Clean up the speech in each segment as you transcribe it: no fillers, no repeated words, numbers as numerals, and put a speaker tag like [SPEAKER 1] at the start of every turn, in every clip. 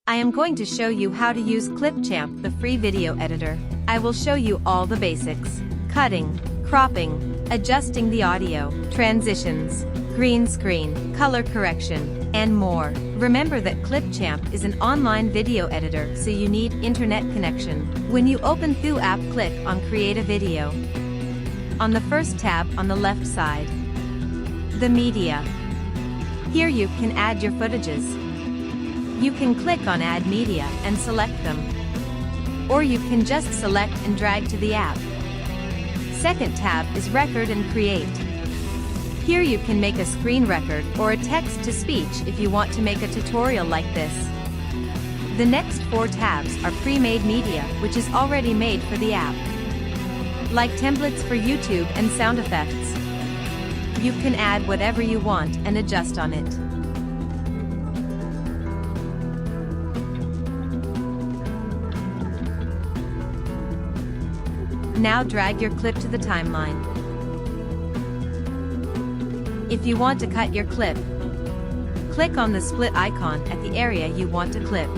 [SPEAKER 1] I am going to show you how to use ClipChamp, the free video editor. I will show you all the basics: cutting, cropping, adjusting the audio, transitions, green screen, color correction, and more. Remember that ClipChamp is an online video editor, so you need internet connection. When you open Through app, click on Create a Video. On the first tab on the left side, the media. Here you can add your footages. You can click on Add Media and select them. Or you can just select and drag to the app. Second tab is Record and Create. Here you can make a screen record or a text-to-speech if you want to make a tutorial like this. The next 4 tabs are pre-made media, which is already made for the app, like templates for YouTube and sound effects. You can add whatever you want and adjust on it. Now drag your clip to the timeline. If you want to cut your clip, click on the split icon at the area you want to clip.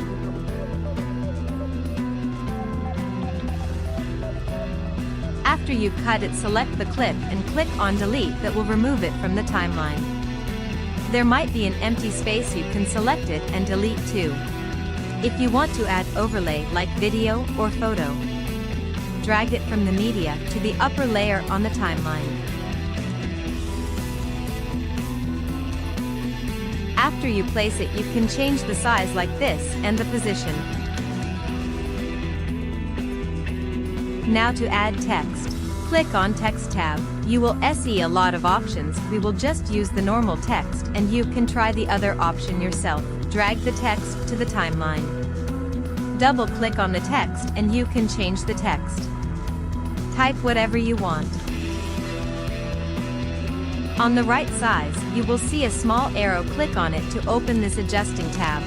[SPEAKER 1] After you cut it, select the clip and click on Delete. That will remove it from the timeline. There might be an empty space, you can select it and delete too. If you want to add overlay like video or photo, drag it from the media to the upper layer on the timeline. After you place it, you can change the size like this and the position. Now to add text, click on Text tab. You will see a lot of options. We will just use the normal text, and you can try the other option yourself. Drag the text to the timeline. Double-click on the text and you can change the text. Type whatever you want. On the right side, you will see a small arrow. Click on it to open this adjusting tab.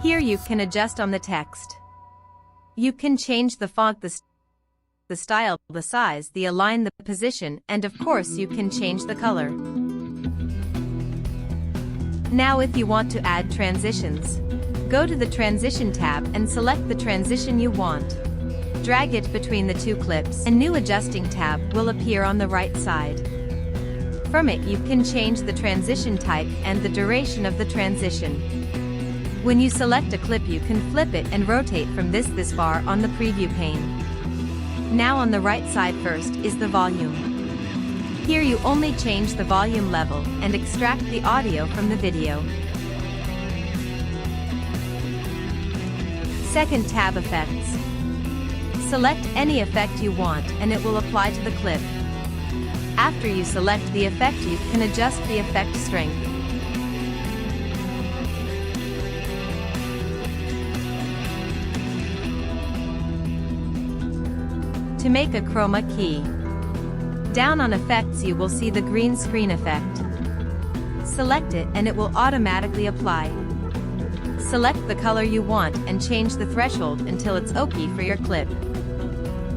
[SPEAKER 1] Here you can adjust on the text. You can change the font, the style, the size, the align, the position, and of course you can change the color. Now if you want to add transitions, go to the Transition tab and select the transition you want. Drag it between the 2 clips. A new Adjusting tab will appear on the right side. From it you can change the transition type and the duration of the transition. When you select a clip, you can flip it and rotate from this far on the preview pane. Now on the right side first is the volume. Here you only change the volume level and extract the audio from the video. Second tab, Effects. Select any effect you want and it will apply to the clip. After you select the effect, you can adjust the effect strength. To make a chroma key, down on Effects you will see the green screen effect. Select it and it will automatically apply. Select the color you want and change the threshold until it's OK for your clip.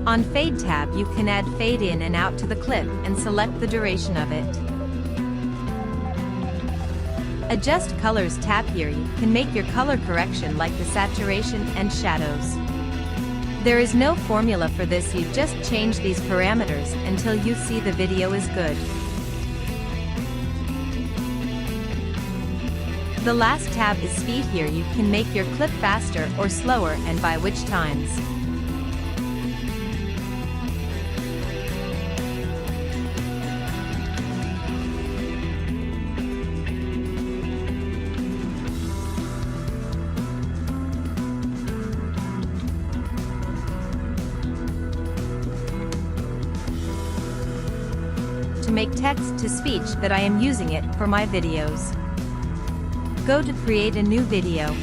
[SPEAKER 1] On Fade tab you can add fade in and out to the clip and select the duration of it. Adjust Colors tab. Here you can make your color correction like the saturation and shadows. There is no formula for this, you just change these parameters until you see the video is good. The last tab is Speed. Here you can make your clip faster or slower and by which times. To make text-to-speech that I am using it for my videos. Go to Create a new video.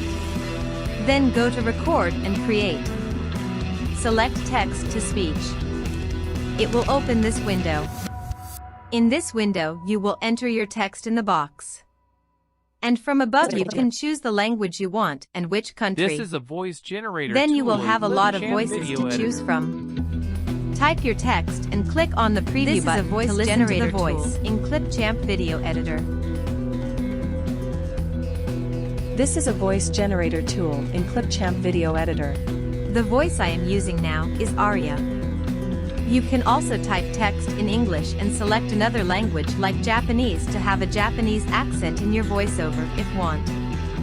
[SPEAKER 1] Then go to Record and Create. Select Text-to-Speech. It will open this window. In this window you will enter your text in the box. And from above you can choose the language you want and which country.
[SPEAKER 2] This is a voice generator.
[SPEAKER 1] Then you will
[SPEAKER 2] tool,
[SPEAKER 1] have a lot of
[SPEAKER 2] ClipChamp
[SPEAKER 1] voices
[SPEAKER 2] video
[SPEAKER 1] to choose
[SPEAKER 2] editor.
[SPEAKER 1] from. Type your text and click on the preview button to listen to the voice in ClipChamp Video Editor.
[SPEAKER 2] This is a voice generator tool in ClipChamp video editor.
[SPEAKER 1] The voice I am using now is Aria. You can also type text in English and select another language like Japanese to have a Japanese accent in your voiceover if want.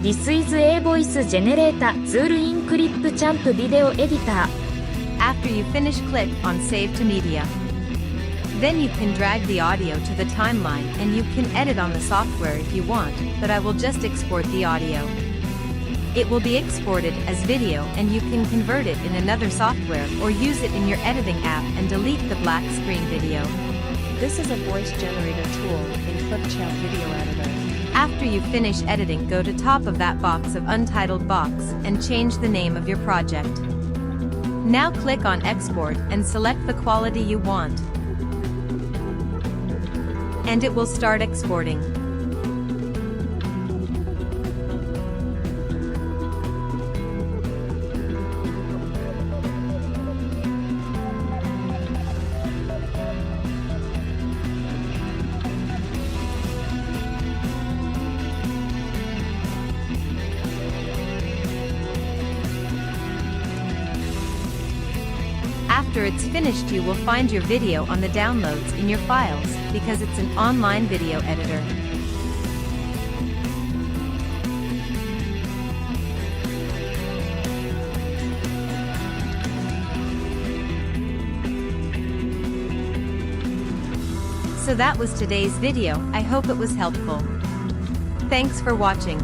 [SPEAKER 3] This is a voice generator tool in ClipChamp video editor.
[SPEAKER 1] After you finish, click on Save to Media. Then you can drag the audio to the timeline and you can edit on the software if you want, but I will just export the audio. It will be exported as video and you can convert it in another software or use it in your editing app and delete the black screen video.
[SPEAKER 2] This is a voice generator tool in ClipChamp video editor.
[SPEAKER 1] After you finish editing, go to top of that box of untitled box and change the name of your project. Now click on Export and select the quality you want. And it will start exporting. After it's finished, you will find your video on the downloads in your files because it's an online video editor. So that was today's video. I hope it was helpful. Thanks for watching.